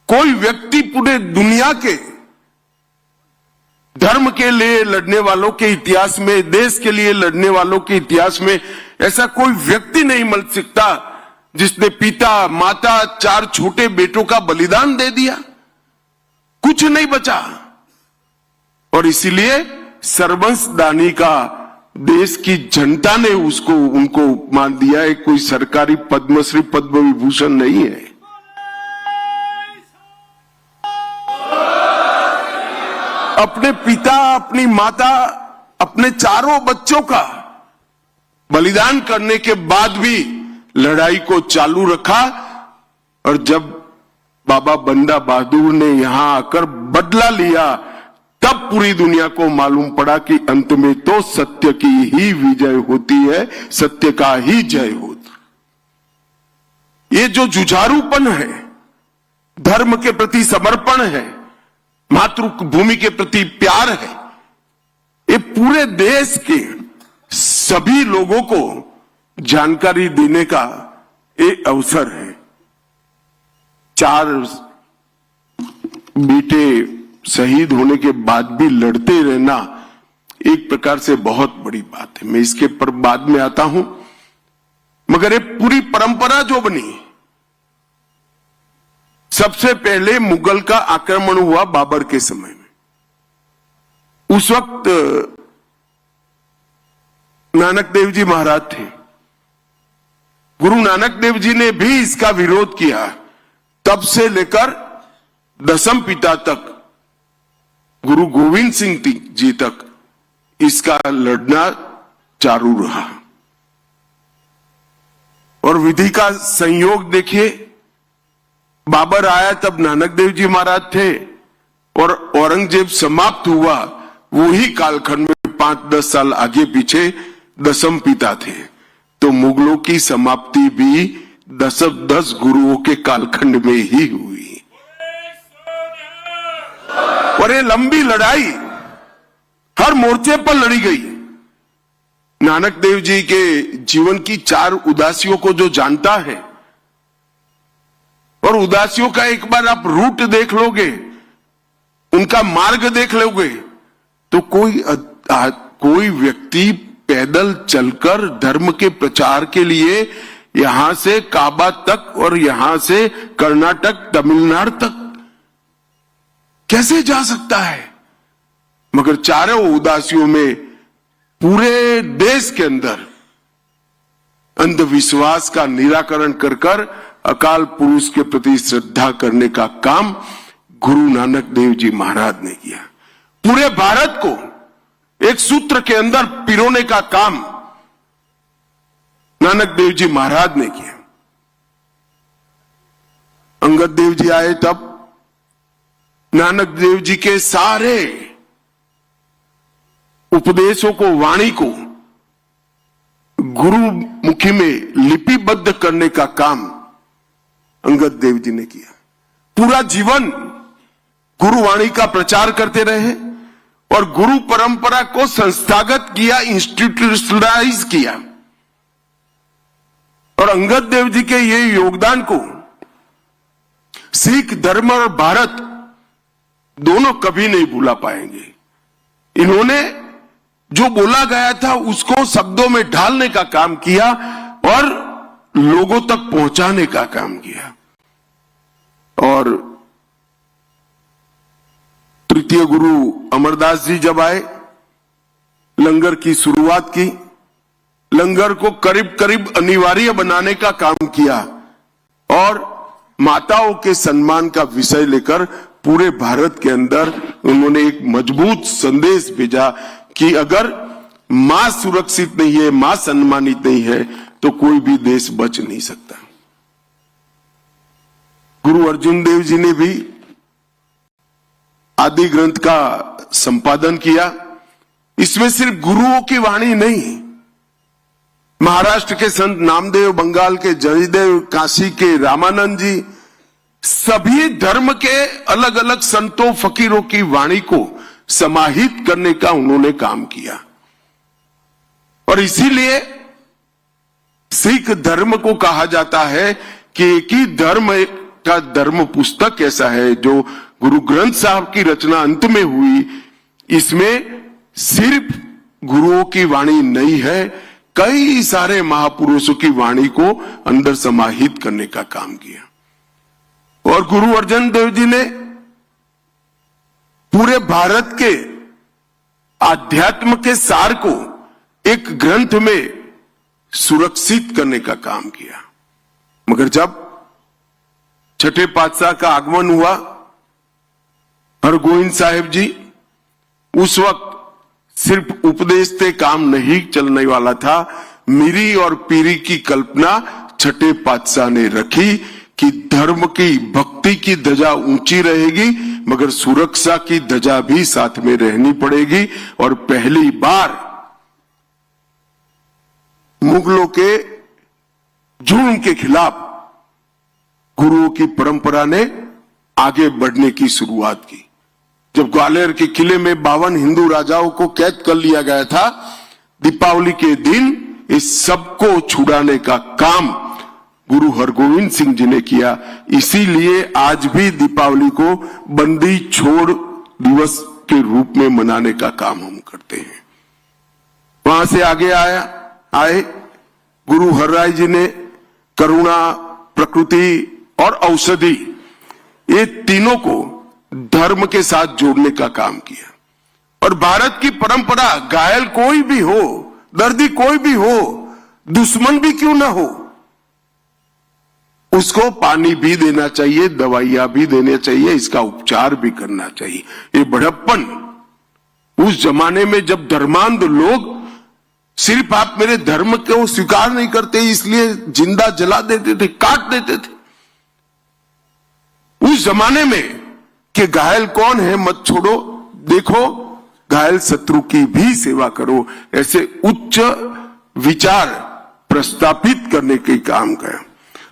कोई व्यक्ति पूरे दुनिया के धर्म के लिए लड़ने वालों के इतिहास में, देश के लिए लड़ने वालों के इतिहास में ऐसा कोई व्यक्ति नहीं मिल सकता जिसने पिता, माता, 4 छोटे बेटों का बलिदान दे दिया, कुछ नहीं बचा। और इसीलिए सर्वंस दानी का देश की जनता ने उनको उपमान दिया है, कोई सरकारी पद्मश्री पद्म विभूषण नहीं है। अपने पिता, अपनी माता, अपने 4 बच्चों का बलिदान करने के बाद भी लड़ाई को चालू रखा। और जब बाबा बंदा बहादुर ने यहां आकर बदला लिया, तब पूरी दुनिया को मालूम पड़ा कि अंत में तो सत्य की ही विजय होती है, सत्य का ही जय होता। ये जो जुझारूपन है, धर्म के प्रति समर्पण है, मातृभूमि के प्रति प्यार है, ये पूरे देश के सभी लोगों को जानकारी देने का एक अवसर है। 4 बेटे शहीद होने के बाद भी लड़ते रहना एक प्रकार से बहुत बड़ी बात है। मैं इसके पर बाद में आता हूं, मगर ये पूरी परंपरा जो बनी, सबसे पहले मुगल का आक्रमण हुआ बाबर के समय में। उस वक्त नानक देव जी महाराज थे। गुरु नानक देव जी ने भी इसका विरोध किया। तब से लेकर 10वें पिता तक, गुरु गोविंद सिंह जी तक इसका लड़ना चालू रहा। और विधि का संयोग देखिए, बाबर आया तब नानक देव जी महाराज थे, और औरंगजेब समाप्त हुआ वही कालखंड में 5-10 साल आगे पीछे 10वें पिता थे। तो मुगलों की समाप्ति भी 10 गुरुओं के कालखंड में ही हुई। और ये लंबी लड़ाई हर मोर्चे पर लड़ी गई। नानक देव जी के जीवन की 4 उदासियों को जो जानता है, और उदासियों का एक बार आप रूट देख लोगे, उनका मार्ग देख लोगे, तो कोई व्यक्ति पैदल चलकर धर्म के प्रचार के लिए यहां से काबा तक और यहां से कर्नाटक, तमिलनाडु तक कैसे जा सकता है? मगर 4 उदासियों में पूरे देश के अंदर अंधविश्वास का निराकरण कर अकाल पुरुष के प्रति श्रद्धा करने का काम गुरु नानक देव जी महाराज ने किया। पूरे भारत को एक सूत्र के अंदर पिरोने का काम नानक देव जी महाराज ने किया। अंगद देव जी आए तब नानक देव जी के सारे उपदेशों को, वाणी को गुरुमुखी में लिपिबद्ध करने का काम अंगद देव जी ने किया। पूरा जीवन गुरुवाणी का प्रचार करते रहे और गुरु परंपरा को संस्थागत किया, इंस्टीट्यूशनलाइज किया। और अंगद देव जी के ये योगदान को सिख धर्म और भारत दोनों कभी नहीं भूला पाएंगे। इन्होंने जो बोला गया था उसको शब्दों में ढालने का काम किया और लोगों तक पहुंचाने का काम किया। और तृतीय गुरु अमरदास जी जब आए, लंगर की शुरुआत की, लंगर को करीब करीब अनिवार्य बनाने का काम किया और माताओं के सम्मान का विषय लेकर पूरे भारत के अंदर उन्होंने एक मजबूत संदेश भेजा कि अगर मां सुरक्षित नहीं है, मां सम्मानित नहीं है, तो कोई भी देश बच नहीं सकता। गुरु अर्जुन देव जी ने भी आदि ग्रंथ का संपादन किया। इसमें सिर्फ गुरुओं की वाणी नहीं, महाराष्ट्र के संत नामदेव, बंगाल के जयदेव, काशी के रामानंद जी, सभी धर्म के अलग अलग संतों फकीरों की वाणी को समाहित करने का उन्होंने काम किया। और इसीलिए सिख धर्म को कहा जाता है कि एक ही धर्म का धर्म पुस्तक ऐसा है जो गुरु ग्रंथ साहब की रचना अंत में हुई, इसमें सिर्फ गुरुओं की वाणी नहीं है, कई सारे महापुरुषों की वाणी को अंदर समाहित करने का काम किया। और गुरु अर्जन देव जी ने पूरे भारत के आध्यात्म के सार को एक ग्रंथ में सुरक्षित करने का काम किया। मगर जब छठे पातशाह का आगमन हुआ, हरगोविंद साहिब जी, उस वक्त सिर्फ उपदेश से काम नहीं चलने वाला था। मीरी और पीरी की कल्पना छठे पातशाह ने रखी कि धर्म की, भक्ति की ध्वजा ऊंची रहेगी, मगर सुरक्षा की ध्वजा भी साथ में रहनी पड़ेगी। और पहली बार मुगलों के जुल्म के खिलाफ गुरुओं की परंपरा ने आगे बढ़ने की शुरुआत की। जब ग्वालियर के किले में 52 हिंदू राजाओं को कैद कर लिया गया था, दीपावली के दिन इस सबको छुड़ाने का काम गुरु हरगोविंद सिंह जी ने किया। इसीलिए आज भी दीपावली को बंदी छोड़ दिवस के रूप में मनाने का काम हम करते हैं। वहां से आगे आए गुरु हरराय जी ने करुणा, प्रकृति और औषधि, ये तीनों को धर्म के साथ जोड़ने का काम किया। और भारत की परंपरा, घायल कोई भी हो, दर्दी कोई भी हो, दुश्मन भी क्यों ना हो, उसको पानी भी देना चाहिए, दवाइयां भी देनी चाहिए, इसका उपचार भी करना चाहिए। ये बड़प्पन उस जमाने में जब धर्मांध लोग सिर्फ आप मेरे धर्म को स्वीकार नहीं करते इसलिए जिंदा जला देते थे, काट देते थे। उस जमाने में कि घायल कौन है मत छोड़ो, देखो घायल शत्रु की भी सेवा करो, ऐसे उच्च विचार प्रस्तापित करने के काम किया।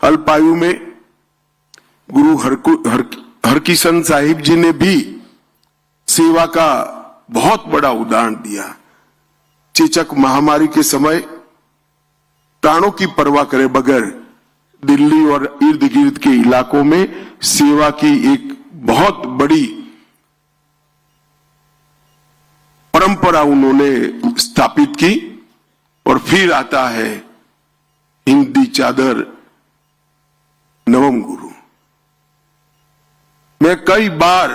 अल्पायु में गुरु हरकिशन साहिब जी ने भी सेवा का बहुत बड़ा उदाहरण दिया। चेचक महामारी के समय प्राणों की परवाह करे बगैर दिल्ली और इर्द गिर्द के इलाकों में सेवा की एक बहुत बड़ी परंपरा उन्होंने स्थापित की। और फिर आता है हिंदी चादर नवम गुरु। मैं कई बार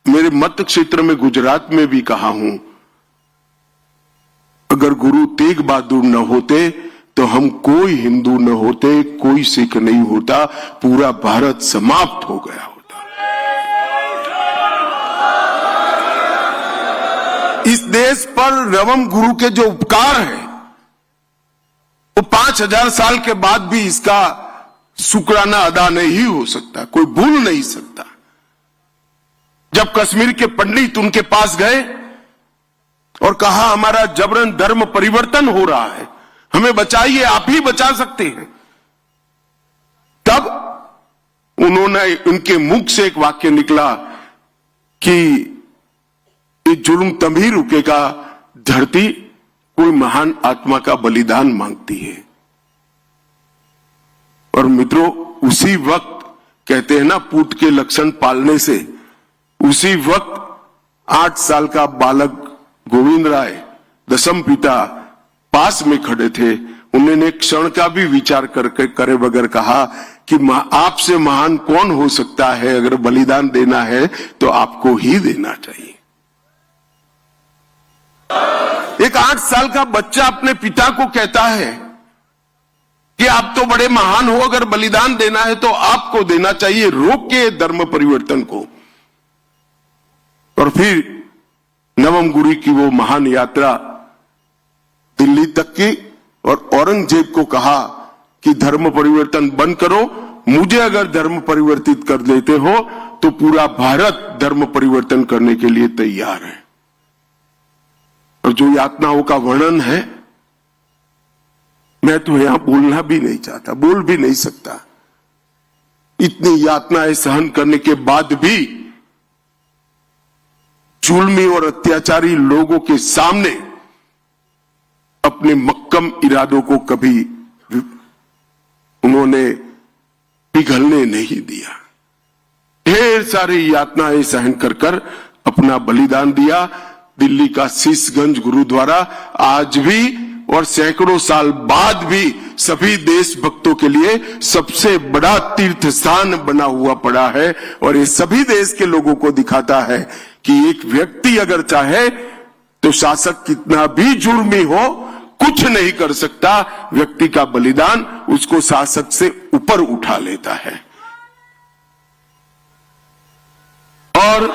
मेरे मत क्षेत्र में गुजरात में भी कहा हूं, अगर गुरु तेग बहादुर न होते तो हम कोई हिंदू न होते, कोई सिख नहीं होता, पूरा भारत समाप्त हो गया होता। इस देश पर नवम गुरु के जो उपकार है वो 5000 साल के बाद भी इसका शुक्राना अदा नहीं हो सकता, कोई भूल नहीं सकता। जब कश्मीर के पंडित उनके पास गए और कहा हमारा जबरन धर्म परिवर्तन हो रहा है, हमें बचाइए, आप ही बचा सकते हैं, तब उन्होंने, उनके मुख से एक वाक्य निकला कि ये जुल्म तभी रुकेगा धरती कोई महान आत्मा का बलिदान मांगती है। और मित्रों, उसी वक्त कहते हैं ना, पूत के लक्षण पालने से, उसी वक्त 8 साल का बालक गोविंद राय, दशम पिता, पास में खड़े थे। उन्होंने क्षण का भी विचार करके करे बगैर कहा कि आपसे महान कौन हो सकता है, अगर बलिदान देना है तो आपको ही देना चाहिए। एक 8 साल का बच्चा अपने पिता को कहता है कि आप तो बड़े महान हो, अगर बलिदान देना है तो आपको देना चाहिए, रोक के धर्म परिवर्तन को। और फिर नवम गुरु की वो महान यात्रा दिल्ली तक की, और औरंगजेब को कहा कि धर्म परिवर्तन बंद करो, मुझे अगर धर्म परिवर्तित कर देते हो तो पूरा भारत धर्म परिवर्तन करने के लिए तैयार है। और जो यातनाओं का वर्णन है, मैं तो यहां बोलना भी नहीं चाहता, बोल भी नहीं सकता। इतनी यातनाएं सहन करने के बाद भी जुल्मी और अत्याचारी लोगों के सामने अपने मक्कम इरादों को कभी उन्होंने पिघलने नहीं दिया। ढेर सारी यातनाएं सहन कर कर अपना बलिदान दिया। दिल्ली का शीशगंज गुरुद्वारा आज भी और सैकड़ों साल बाद भी सभी देशभक्तों के लिए सबसे बड़ा तीर्थ स्थान बना हुआ पड़ा है। और ये सभी देश के लोगों को दिखाता है कि एक व्यक्ति अगर चाहे तो शासक कितना भी जुर्मी हो कुछ नहीं कर सकता। व्यक्ति का बलिदान उसको शासक से ऊपर उठा लेता है। और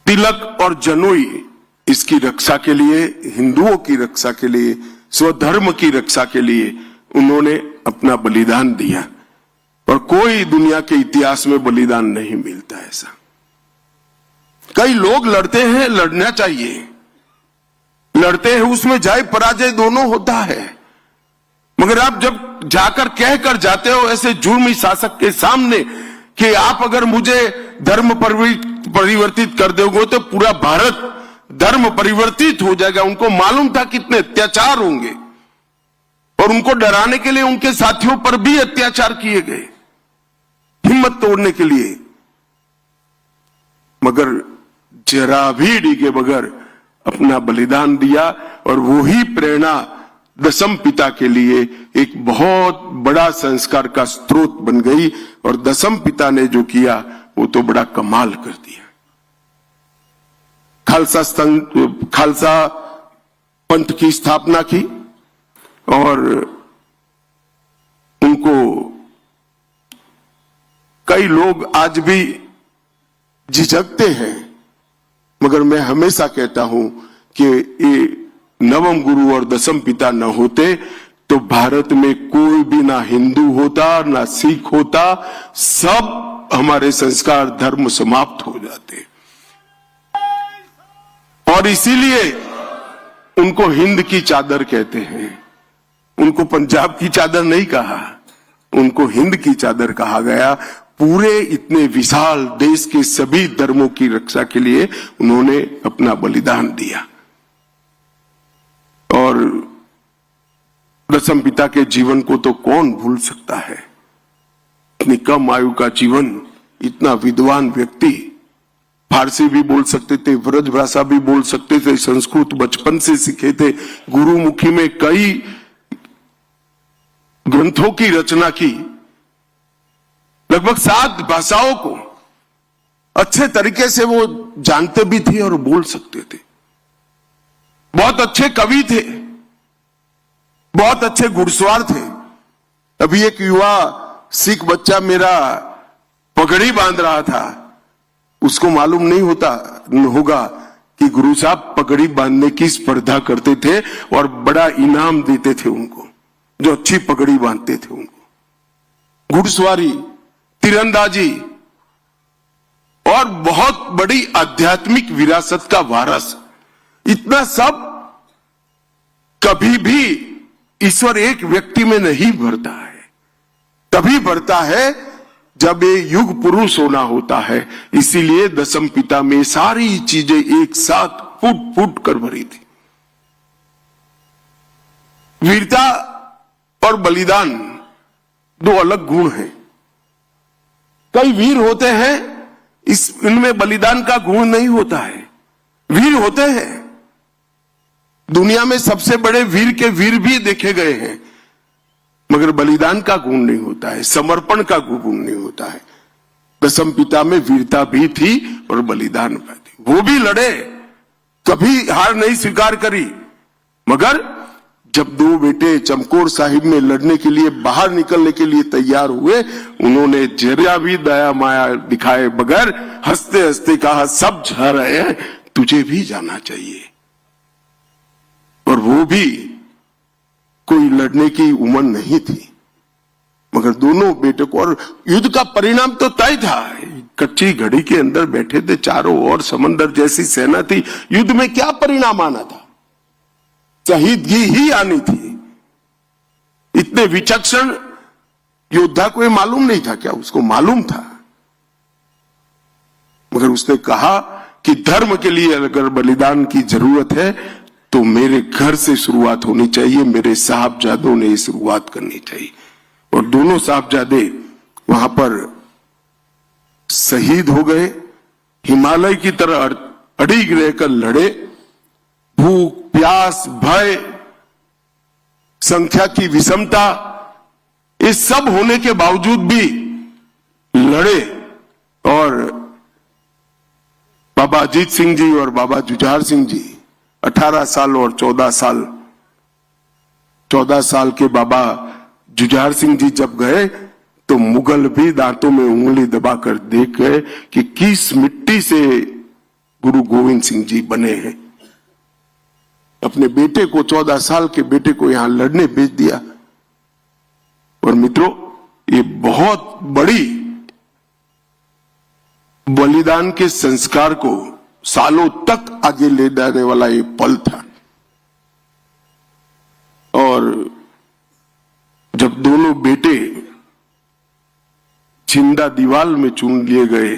तिलक और जनेऊ इसकी रक्षा के लिए, हिंदुओं की रक्षा के लिए, स्वधर्म की रक्षा के लिए उन्होंने अपना बलिदान दिया। और कोई दुनिया के इतिहास में बलिदान नहीं मिलता ऐसा। कई लोग लड़ते हैं, लड़ना चाहिए, लड़ते हैं, उसमें जय पराजय दोनों होता है। मगर आप जब जाकर कहकर जाते हो ऐसे जुर्मी शासक के सामने कि आप अगर मुझे धर्म परिवर्तित कर दोगे तो पूरा भारत धर्म परिवर्तित हो जाएगा। उनको मालूम था कितने अत्याचार होंगे और उनको डराने के लिए उनके साथियों पर भी अत्याचार किए गए हिम्मत तोड़ने के लिए। मगर जरा भी डिगे बगैर अपना बलिदान दिया। और वही प्रेरणा दशम पिता के लिए एक बहुत बड़ा संस्कार का स्रोत बन गई। और दशम पिता ने जो किया वो तो बड़ा कमाल कर दिया। खालसा पंथ की स्थापना की और उनको कई लोग आज भी झिझकते हैं। मगर मैं हमेशा कहता हूं कि ये नवम गुरु और दशम पिता न होते तो भारत में कोई भी ना हिंदू होता ना सिख होता, सब हमारे संस्कार धर्म समाप्त हो जाते। और इसीलिए उनको हिंद की चादर कहते हैं। उनको पंजाब की चादर नहीं कहा, उनको हिंद की चादर कहा गया। पूरे इतने विशाल देश के सभी धर्मों की रक्षा के लिए उन्होंने अपना बलिदान दिया। और दशम पिता के जीवन को तो कौन भूल सकता है। इतनी कम आयु का जीवन, इतना विद्वान व्यक्ति, फारसी भी बोल सकते थे, ब्रज भाषा भी बोल सकते थे, संस्कृत बचपन से सीखे थे, गुरुमुखी में कई ग्रंथों की रचना की, लगभग 7 भाषाओं को अच्छे तरीके से वो जानते भी थे और बोल सकते थे। बहुत अच्छे कवि थे, बहुत अच्छे घुड़सवार थे। अभी एक युवा सिख बच्चा मेरा पगड़ी बांध रहा था, उसको मालूम नहीं होगा कि गुरु साहब पगड़ी बांधने की स्पर्धा करते थे और बड़ा इनाम देते थे उनको जो अच्छी पगड़ी बांधते थे। उनको घुड़सवारी, तीरंदाजी और बहुत बड़ी आध्यात्मिक विरासत का वारस, इतना सब कभी भी ईश्वर एक व्यक्ति में नहीं भरता है। तभी भरता है जब ये युग पुरुष होना होता है। इसीलिए दशम पिता में सारी चीजें एक साथ फूट फूट कर भरी थी। वीरता और बलिदान 2 अलग गुण हैं। कई वीर होते हैं, इनमें बलिदान का गुण नहीं होता है। वीर होते हैं, दुनिया में सबसे बड़े वीर के वीर भी देखे गए हैं, मगर बलिदान का गुण नहीं होता है, समर्पण का गुण नहीं होता है। दशम पिता में वीरता भी थी और बलिदान भी थी। वो भी लड़े, कभी हार नहीं स्वीकार करी। मगर जब 2 बेटे चमकौर साहिब में लड़ने के लिए बाहर निकलने के लिए तैयार हुए, उन्होंने जरा भी दया माया दिखाए बगैर हंसते हंसते कहा, सब जा रहे हैं, तुझे भी जाना चाहिए। और वो भी कोई लड़ने की उम्र नहीं थी, मगर दोनों बेटों को, और युद्ध का परिणाम तो तय था। कच्ची घड़ी के अंदर बैठे थे, चारों ओर समंदर जैसी सेना थी। युद्ध में क्या परिणाम आना था? शहीदगी ही आनी थी। इतने विचक्षण योद्धा को ये मालूम नहीं था क्या? उसको मालूम था, मगर उसने कहा कि धर्म के लिए अगर बलिदान की जरूरत है तो मेरे घर से शुरुआत होनी चाहिए, मेरे साहबजादों ने शुरुआत करनी चाहिए। और दोनों साहबजादे वहां पर शहीद हो गए, हिमालय की तरह अड़िग रहकर लड़े। भूख, प्यास, भय, संख्या की विषमता, ये सब होने के बावजूद भी लड़े। और बाबा अजीत सिंह जी और बाबा जुझार सिंह जी 18 साल और 14 साल के बाबा जुझार सिंह जी जब गए तो मुगल भी दांतों में उंगली दबाकर देख गए कि किस मिट्टी से गुरु गोविंद सिंह जी बने हैं। अपने बेटे को, 14 साल के बेटे को यहां लड़ने भेज दिया। और मित्रों, ये बहुत बड़ी बलिदान के संस्कार को सालों तक आगे ले जाने वाला ये पल था। और जब दोनों बेटे जिंदा दीवार में चुन लिए गए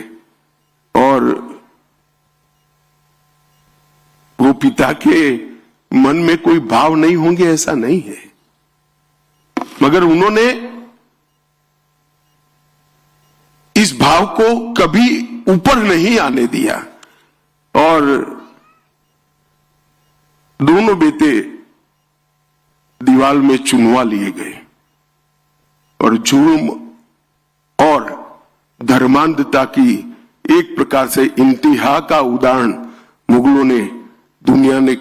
और वो पिता के मन में कोई भाव नहीं होंगे ऐसा नहीं है, मगर उन्होंने इस भाव को कभी ऊपर नहीं आने दिया। और दोनों बेटे दीवार में चुनवा लिए गए और जुर्म और धर्मांधता की एक प्रकार से इंतहा का उदाहरण मुगलों ने दुनिया ने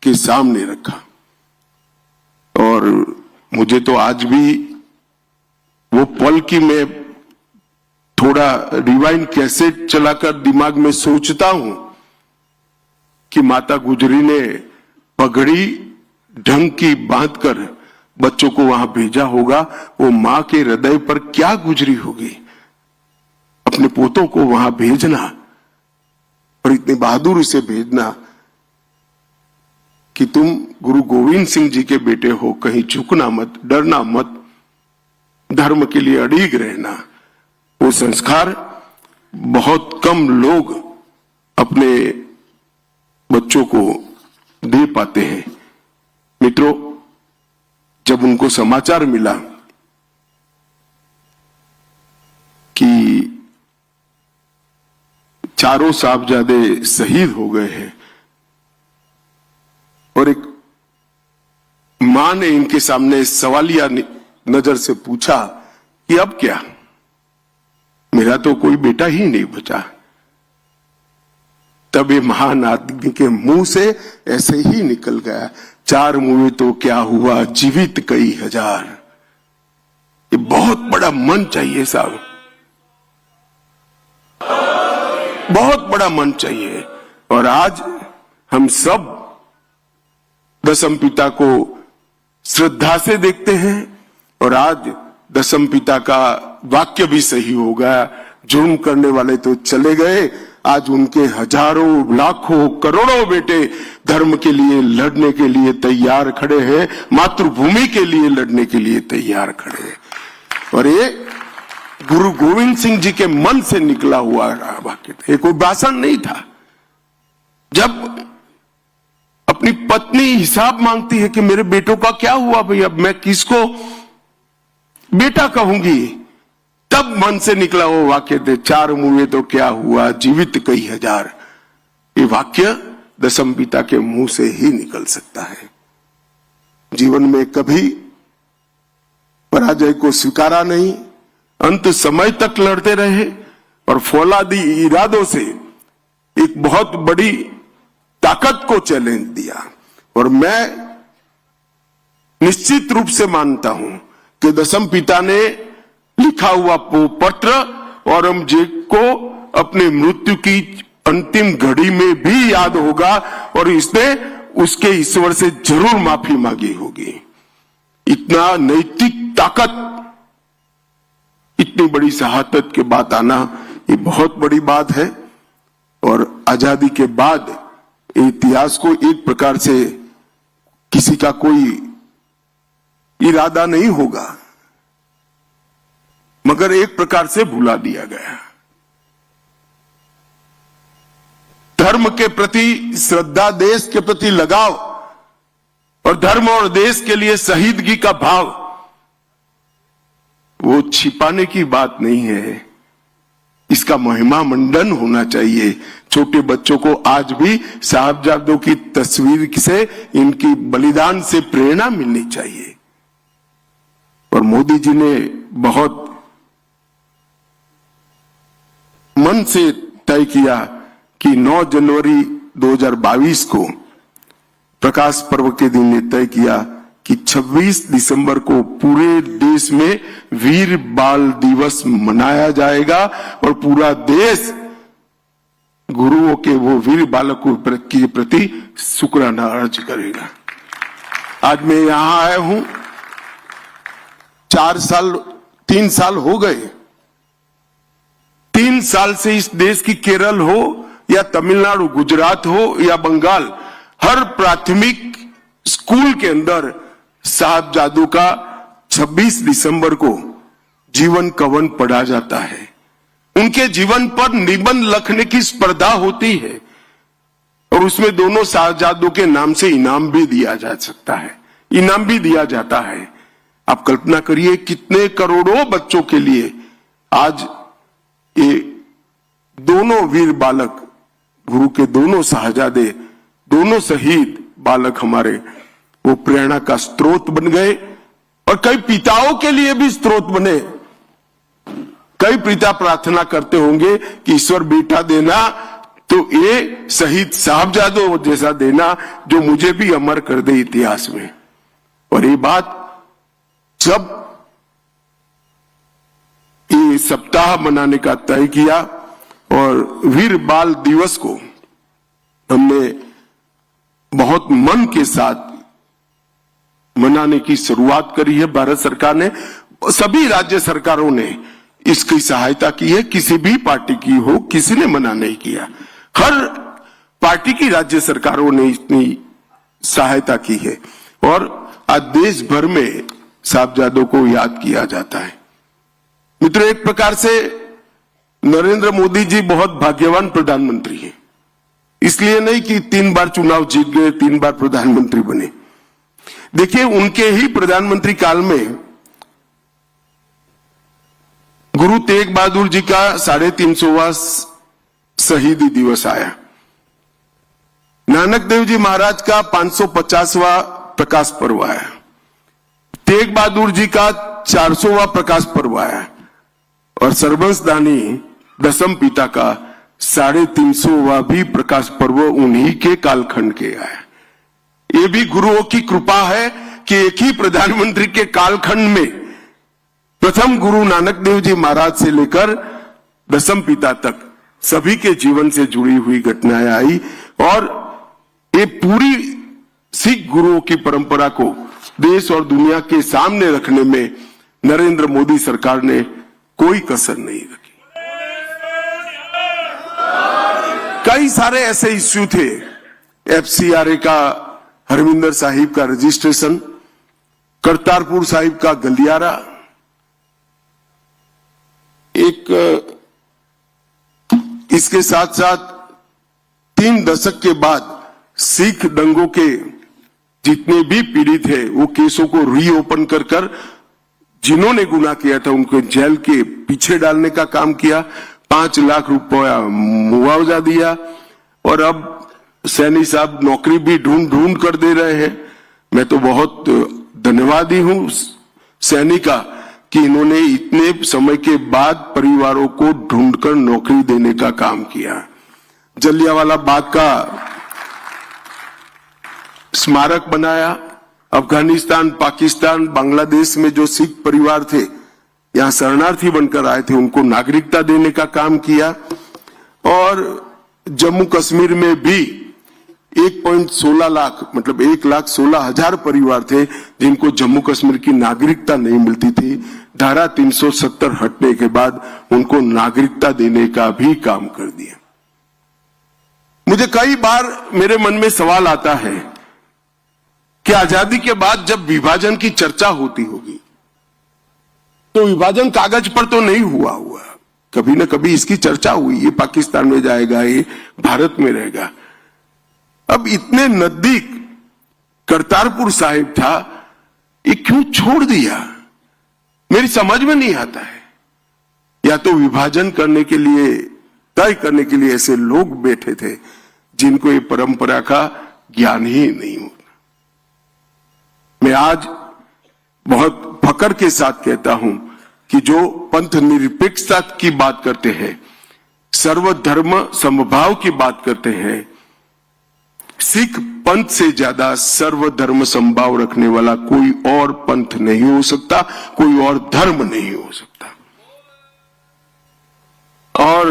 के सामने रखा। और मुझे तो आज भी वो पल की मैं थोड़ा रिवाइंड कैसेट चलाकर दिमाग में सोचता हूं कि माता गुजरी ने पगड़ी ढंग की बांधकर बच्चों को वहां भेजा होगा। वो मां के हृदय पर क्या गुजरी होगी, अपने पोतों को वहां भेजना और इतनी बहादुरी से भेजना कि तुम गुरु गोविंद सिंह जी के बेटे हो, कहीं झुकना मत, डरना मत, धर्म के लिए अड़िग रहना। वो संस्कार बहुत कम लोग अपने बच्चों को दे पाते हैं। मित्रों, जब उनको समाचार मिला कि चारों साहबजादे शहीद हो गए हैं और एक मां ने इनके सामने सवालिया नजर से पूछा कि अब क्या, मेरा तो कोई बेटा ही नहीं बचा, तब ये महान आदमी के मुंह से ऐसे ही निकल गया, 4 मुए तो क्या हुआ, जीवित कई हजार। ये बहुत बड़ा मन चाहिए साहब, बहुत बड़ा मन चाहिए। और आज हम सब दशम पिता को श्रद्धा से देखते हैं और आज दशम पिता का वाक्य भी सही हो गया, जुर्म करने वाले तो चले गए, आज उनके हजारों, लाखों, करोड़ों बेटे धर्म के लिए लड़ने के लिए तैयार खड़े हैं, मातृभूमि के लिए लड़ने के लिए तैयार खड़े हैं। और ये गुरु गोविंद सिंह जी के मन से निकला हुआ वाक्य था, ये कोई भाषण नहीं था। जब अपनी पत्नी हिसाब मांगती है कि मेरे बेटों का क्या हुआ भाई, अब मैं किसको बेटा कहूंगी, तब मन से निकला वो वाक्य थे, 4 मुए तो क्या हुआ, जीवित कई हजार। ये वाक्य दशम पिता के मुंह से ही निकल सकता है। जीवन में कभी पराजय को स्वीकारा नहीं, अंत समय तक लड़ते रहे और फौलादी इरादों से एक बहुत बड़ी ताकत को चैलेंज दिया। और मैं निश्चित रूप से मानता हूं कि दशम पिता ने लिखा हुआ पत्र औरंगजेब को अपने मृत्यु की अंतिम घड़ी में भी याद होगा और इसने उसके ईश्वर से जरूर माफी मांगी होगी। इतना नैतिक ताकत, इतनी बड़ी शहादत के बाद आना, ये बहुत बड़ी बात है। और आजादी के बाद इतिहास को एक प्रकार से किसी का कोई इरादा नहीं होगा, मगर एक प्रकार से भुला दिया गया। धर्म के प्रति श्रद्धा, देश के प्रति लगाव और धर्म और देश के लिए शहीदगी का भाव, वो छिपाने की बात नहीं है। इसका महिमा मंडन होना चाहिए। छोटे बच्चों को आज भी साहबजादों की तस्वीर से, इनकी बलिदान से प्रेरणा मिलनी चाहिए। और मोदी जी ने बहुत मन से तय किया कि 9 जनवरी 2022 को प्रकाश पर्व के दिन ने तय किया कि 26 दिसंबर को पूरे देश में वीर बाल दिवस मनाया जाएगा और पूरा देश गुरुओं के, वो वीर बालकों के प्रति शुक्राना अर्ज करेगा। आज मैं यहां आया हूं, 3 साल हो गए। 3 साल से इस देश की केरल हो या तमिलनाडु, गुजरात हो या बंगाल, हर प्राथमिक स्कूल के अंदर साहबजादों का 26 दिसंबर को जीवन कवन पढ़ा जाता है। उनके जीवन पर निबंध लिखने की स्पर्धा होती है और उसमें दोनों साहबजादों के नाम से इनाम भी दिया जा सकता है, इनाम भी दिया जाता है। आप कल्पना करिए कितने करोड़ों बच्चों के लिए आज ये दोनों वीर बालक, गुरु के दोनों साहबजादे, दोनों शहीद बालक हमारे, वो प्रेरणा का स्रोत बन गए और कई पिताओं के लिए भी स्रोत बने। कई पिता प्रार्थना करते होंगे कि ईश्वर बेटा देना तो ये शहीद साहबजादों जैसा देना जो मुझे भी अमर कर दे इतिहास में। और ये बात जब ये सप्ताह मनाने का तय किया और वीर बाल दिवस को हमने बहुत मन के साथ मनाने की शुरुआत करी है। भारत सरकार ने, सभी राज्य सरकारों ने इसकी सहायता की है। किसी भी पार्टी की हो, किसी ने मना नहीं किया। हर पार्टी की राज्य सरकारों ने इतनी सहायता की है और आज देश भर में साहबजादों को याद किया जाता है। मित्रों, एक प्रकार से नरेंद्र मोदी जी बहुत भाग्यवान प्रधानमंत्री हैं। इसलिए नहीं कि 3 बार चुनाव जीत गए, 3 बार प्रधानमंत्री बने। देखिए, उनके ही प्रधानमंत्री काल में गुरु तेग बहादुर जी का 350वां शहीदी दिवस आया। नानक देव जी महाराज का 550वां प्रकाश पर्व आया। तेग बहादुर जी का 400वां प्रकाश पर्व आया और सर्वंसदानी दसम पिता का 350वां भी प्रकाश पर्व उन्हीं के कालखंड के आया। ये भी गुरुओं की कृपा है कि एक ही प्रधानमंत्री के कालखंड में प्रथम गुरु नानक देव जी महाराज से लेकर दसम पिता तक सभी के जीवन से जुड़ी हुई घटनाएं आई और ये पूरी सिख गुरुओं की परंपरा को देश और दुनिया के सामने रखने में नरेंद्र मोदी सरकार ने कोई कसर नहीं रखी। कई सारे ऐसे इश्यू थे, FCRA का, हरमिंदर साहिब का रजिस्ट्रेशन, करतारपुर साहिब का गलियारा, एक इसके साथ साथ 3 दशक के बाद सिख दंगों के जितने भी पीड़ित है वो केसों को रीओपन कर जिन्होंने गुनाह किया था उनको जेल के पीछे डालने का काम किया। 5 लाख रुपया मुआवजा दिया और अब सैनी साहब नौकरी भी ढूंढ कर दे रहे हैं। मैं तो बहुत धन्यवादी हूं सैनी का कि इन्होंने इतने समय के बाद परिवारों को ढूंढकर नौकरी देने का काम किया। जलियांवाला बाग का स्मारक बनाया। अफगानिस्तान, पाकिस्तान, बांग्लादेश में जो सिख परिवार थे, यहां शरणार्थी बनकर आए थे, उनको नागरिकता देने का काम किया। और जम्मू कश्मीर में भी 1.16 लाख मतलब 1,16,000 परिवार थे जिनको जम्मू कश्मीर की नागरिकता नहीं मिलती थी। धारा 370 हटने के बाद उनको नागरिकता देने का भी काम कर दिया। मुझे कई बार मेरे मन में सवाल आता है कि आजादी के बाद जब विभाजन की चर्चा होती होगी तो विभाजन कागज पर तो नहीं हुआ, कभी न कभी इसकी चर्चा हुई, ये पाकिस्तान में जाएगा, ये भारत में रहेगा। अब इतने नजदीक करतारपुर साहिब था, ये क्यों छोड़ दिया, मेरी समझ में नहीं आता है। या तो विभाजन करने के लिए, तय करने के लिए ऐसे लोग बैठे थे जिनको ये परंपरा का ज्ञान ही नहीं होता। मैं आज बहुत फकर के साथ कहता हूं कि जो पंथ निरपेक्षता की बात करते हैं, सर्वधर्म समभाव की बात करते हैं, सिख पंथ से ज्यादा सर्वधर्म समभाव रखने वाला कोई और पंथ नहीं हो सकता, कोई और धर्म नहीं हो सकता। और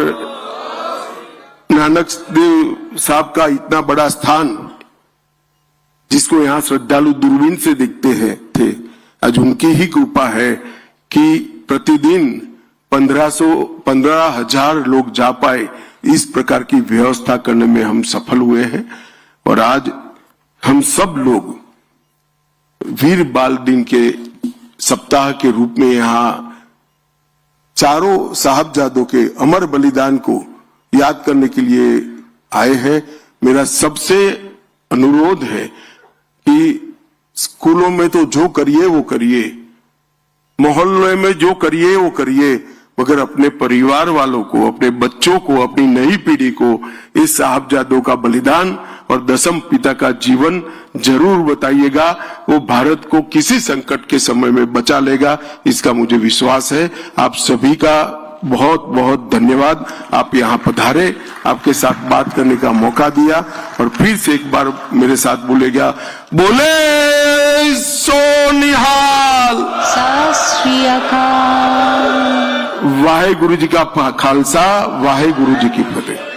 नानक देव साहब का इतना बड़ा स्थान, जिसको यहां श्रद्धालु दूरबीन से देखते थे, आज उनकी ही कृपा है कि प्रतिदिन 15,000 लोग जा पाए, इस प्रकार की व्यवस्था करने में हम सफल हुए हैं। और आज हम सब लोग वीर बाल दिन के सप्ताह के रूप में यहां चारों साहबजादों के अमर बलिदान को याद करने के लिए आए हैं। मेरा सबसे अनुरोध है कि स्कूलों में तो जो करिए वो करिए, मोहल्ले में जो करिए वो करिए, मगर अपने परिवार वालों को, अपने बच्चों को, अपनी नई पीढ़ी को इस साहबजादों का बलिदान और दसम पिता का जीवन जरूर बताइएगा। वो भारत को किसी संकट के समय में बचा लेगा, इसका मुझे विश्वास है। आप सभी का बहुत बहुत धन्यवाद। आप यहाँ पधारे, आपके साथ बात करने का मौका दिया, और फिर से एक बार मेरे साथ बोलेगा, बोले सो निहाल, सत श्री अकाल। वाहे गुरु जी का खालसा, वाहे गुरु जी की फतेह।